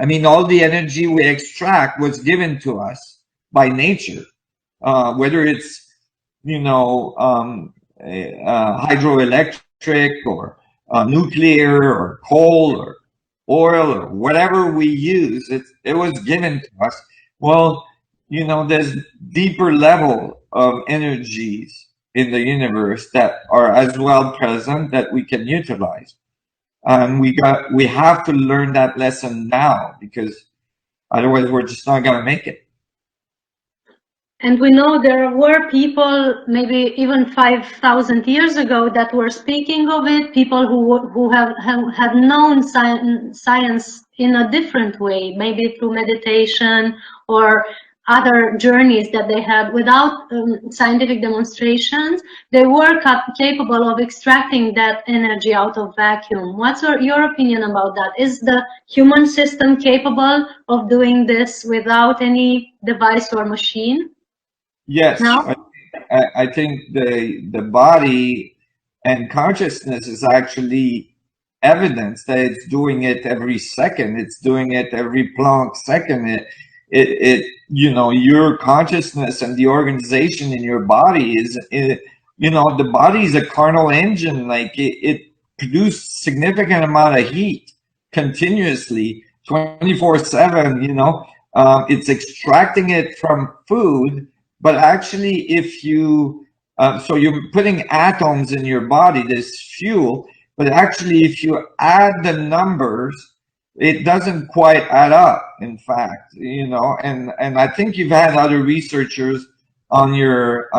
I mean, all the energy we extract was given to us by nature, whether it's, hydroelectric or nuclear or coal or oil or whatever we use, it was given to us. Well, there's deeper level of energies in the universe that are as well present that we can utilize. And we have to learn that lesson now, because otherwise we're just not going to make it. And we know there were people, maybe even 5,000 years ago, that were speaking of it, people who had known science in a different way, maybe through meditation or other journeys that they had without scientific demonstrations. They were capable of extracting that energy out of vacuum. What's your opinion about that? Is the human system capable of doing this without any device or machine? Yes, No? I think the body and consciousness is actually evidence that it's doing it every second. It's doing it every Planck second. Your consciousness and the organization in your body the body is a carnal engine. Like it produces significant amount of heat continuously, 24/7. It's extracting it from food. But actually, if you, so you're putting atoms in your body, this fuel, but actually if you add the numbers, it doesn't quite add up, in fact, and I think you've had other researchers on your,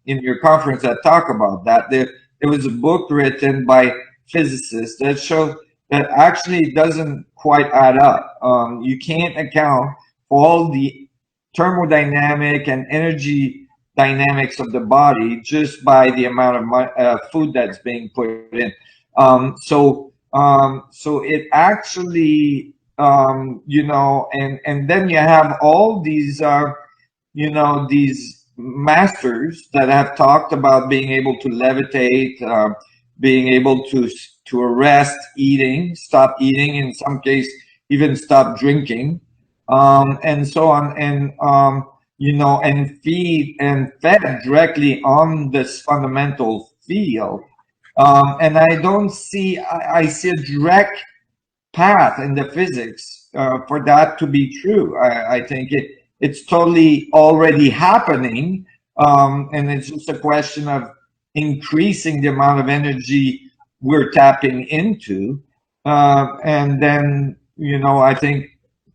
in your conference that talk about that. There was a book written by physicists that showed that actually it doesn't quite add up. You can't account for all the thermodynamic and energy dynamics of the body just by the amount of food that's being put in. So it actually, and then you have all these, these masters that have talked about being able to levitate, being able to arrest eating, stop eating, in some case even stop drinking. And so on, and and fed directly on this fundamental field. And I don't see, I see a direct path in the physics for that to be true. I think it's totally already happening, and it's just a question of increasing the amount of energy we're tapping into, and then I think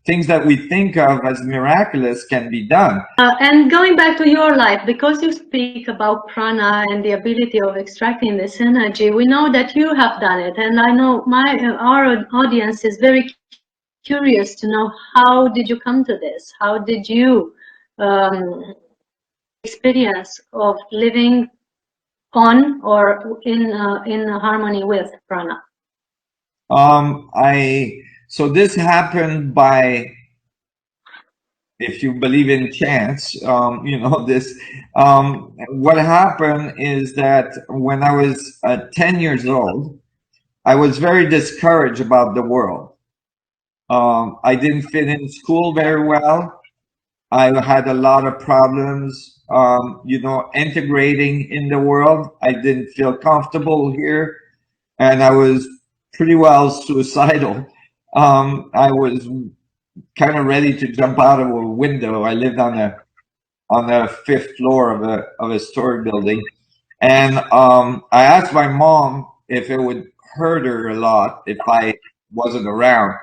things that we think of as miraculous can be done. And going back to your life, because you speak about prana and the ability of extracting this energy, we know that you have done it, and I know our audience is very curious to know, how did you come to this? How did you experience of living on or in harmony with prana? So this happened by, if you believe in chance, what happened is that when I was 10 years old, I was very discouraged about the world. I didn't fit in school very well. I had a lot of problems, integrating in the world. I didn't feel comfortable here, and I was pretty well suicidal. I was kind of ready to jump out of a window. I lived on the fifth floor of a story building, and I asked my mom if it would hurt her a lot if I wasn't around,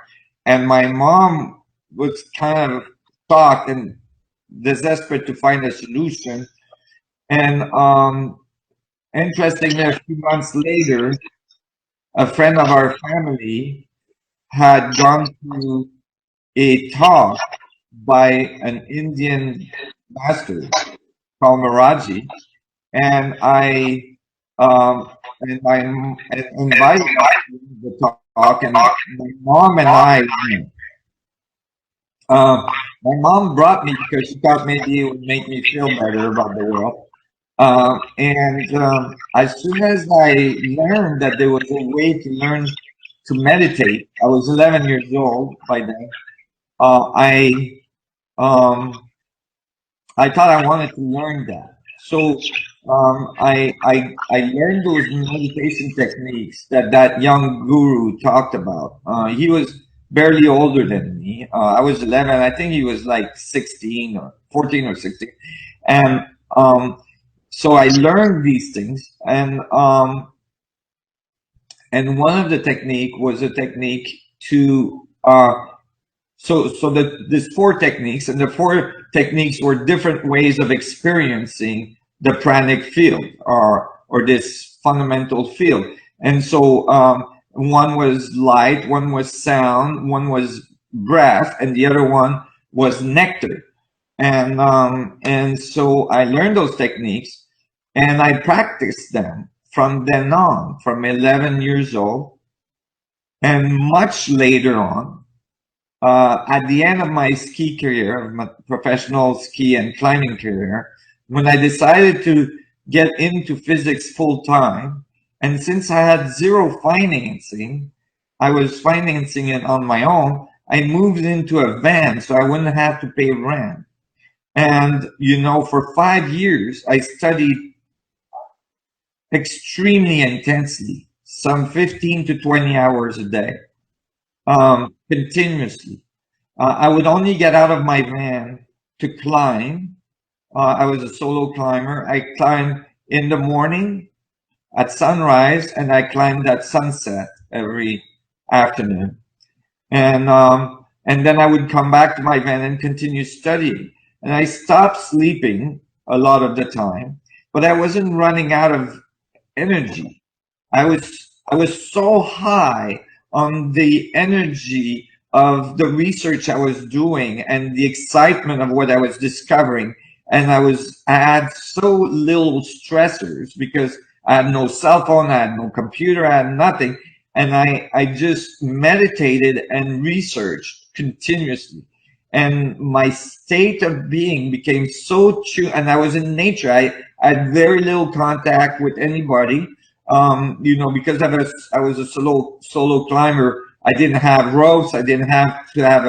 and my mom was kind of shocked and desperate to find a solution. And interestingly, a few months later, a friend of our family had gone to a talk by an Indian master called Maharaji, and I invited him to the talk, and my mom and I went. My mom brought me because she thought maybe it would make me feel better about the world. As soon as I learned that there was a way to learn to meditate, I was 11 years old by then. I thought I wanted to learn that. So I learned those meditation techniques that young guru talked about. He was barely older than me. I was 11. I think he was like 16 or 14 or 16. And so I learned these things. And one of the technique was a technique to there's four techniques, and the four techniques were different ways of experiencing the pranic field, or this fundamental field. And so one was light, one was sound, one was breath, and the other one was nectar. And so I learned those techniques, and I practiced them from then on, from 11 years old, and much later on. At the end of my ski career, my professional ski and climbing career, when I decided to get into physics full time, and since I had zero financing, I was financing it on my own. I moved into a van so I wouldn't have to pay rent. And, for 5 years, I studied extremely intensely, some 15 to 20 hours a day, continuously. I would only get out of my van to climb. I was a solo climber. I climbed in the morning at sunrise, and I climbed at sunset every afternoon. And then I would come back to my van and continue studying. And I stopped sleeping a lot of the time, but I wasn't running out of energy. I was so high on the energy of the research I was doing and the excitement of what I was discovering. And I had so little stressors because I had no cell phone, I had no computer, I had nothing. And I just meditated and researched continuously. And my state of being became so true. And I was in nature. I had very little contact with anybody. Because I was a solo climber. I didn't have ropes. I didn't have to have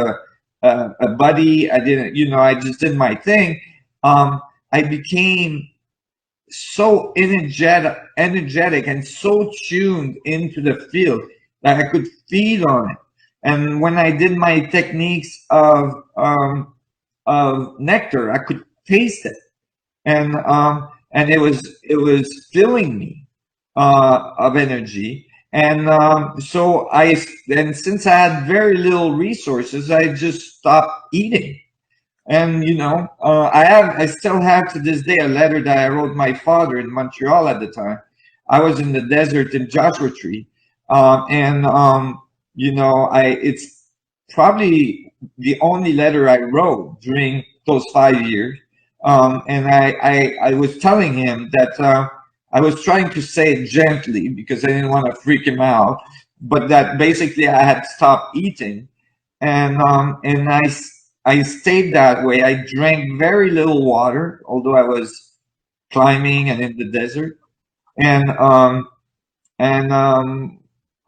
a buddy. I didn't, I just did my thing. I became so energetic and so tuned into the field that I could feed on it. And when I did my techniques of nectar, I could taste it, and it was filling me of energy. And since I had very little resources, I just stopped eating. And I still have to this day a letter that I wrote my father in Montreal at the time. I was in the desert in Joshua Tree, it's probably the only letter I wrote during those 5 years. And I was telling him that I was trying to say it gently because I didn't want to freak him out, but that basically I had stopped eating, and I stayed that way. I drank very little water, although I was climbing and in the desert, and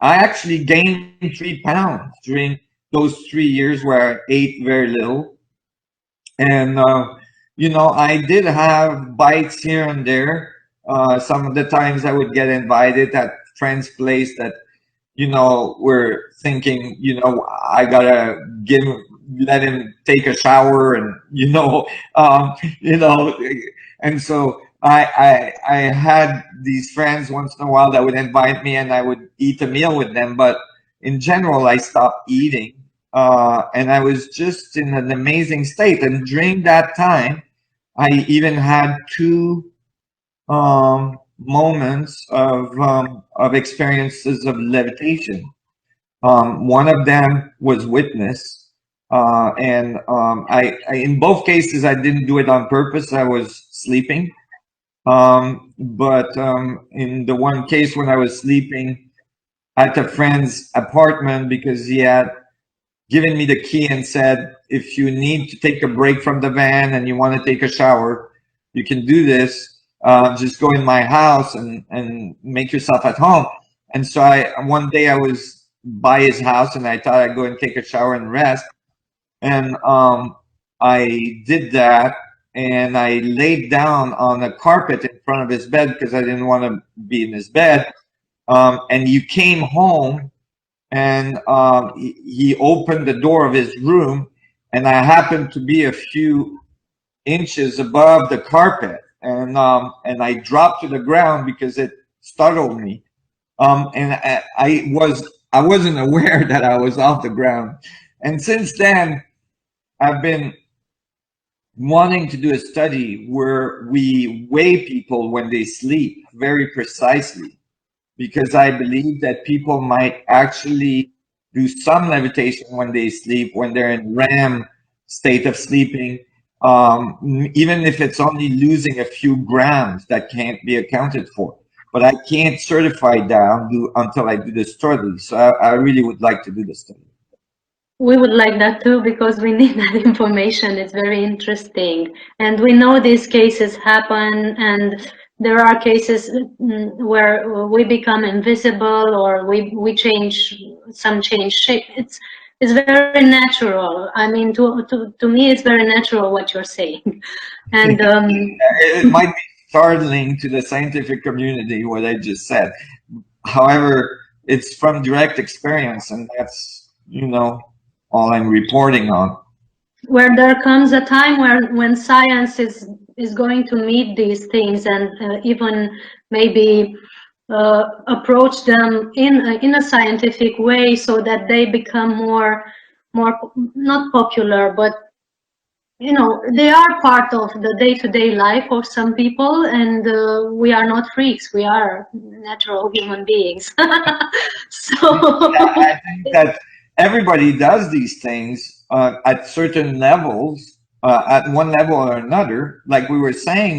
I actually gained 3 pounds during those 3 years where I ate very little. And I did have bites here and there. Some of the times I would get invited at friends' place that were thinking, I gotta let him take a shower, and and so I had these friends once in a while that would invite me, and I would eat a meal with them. But in general, I stopped eating, and I was just in an amazing state. And during that time, I even had 2 moments of experiences of levitation. One of them was witness, and I in both cases I didn't do it on purpose. I was sleeping, but in the one case when I was sleeping at a friend's apartment, because he had given me the key and said, if you need to take a break from the van and you want to take a shower, you can do this. Just go in my house and make yourself at home. And so one day I was by his house, and I thought I'd go and take a shower and rest. And I did that, and I laid down on a carpet in front of his bed because I didn't want to be in his bed. And you came home, and he opened the door of his room, and I happened to be a few inches above the carpet, and I dropped to the ground because it startled me. And I wasn't aware that I was off the ground. And since then, I've been wanting to do a study where we weigh people when they sleep very precisely, because I believe that people might actually do some levitation when they sleep, when they're in REM state of sleeping, even if it's only losing a few grams that can't be accounted for. But I can't certify that until I do the study. So I really would like to do the study. We would like that too, because we need that information. It's very interesting. And we know these cases happen, and there are cases where we become invisible, or we change shape. It's very natural. I mean, to me, it's very natural what you're saying. And it might be startling to the scientific community what I just said. However, it's from direct experience, and that's, all I'm reporting on. Where there comes a time when science is going to meet these things, and even maybe approach them in a scientific way, so that they become more not popular, but they are part of the day-to-day life of some people, and we are not freaks, we are natural human beings. So I think that everybody does these things at certain levels, at one level or another. Like we were saying,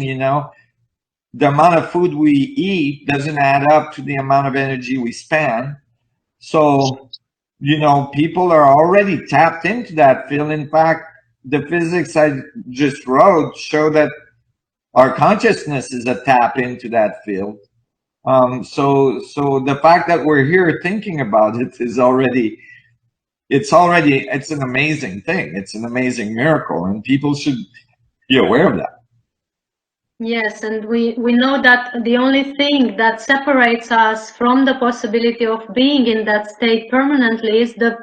the amount of food we eat doesn't add up to the amount of energy we spend. So, people are already tapped into that field. In fact, the physics I just wrote show that our consciousness is a tap into that field. So the fact that we're here thinking about it is it's an amazing thing. It's an amazing miracle, and people should be aware of that. yes, and we know that the only thing that separates us from the possibility of being in that state permanently is the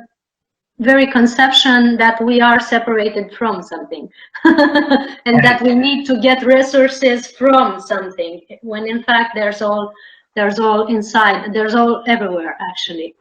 very conception that we are separated from something, and that we need to get resources from something, when in fact there's all inside, there's all everywhere actually.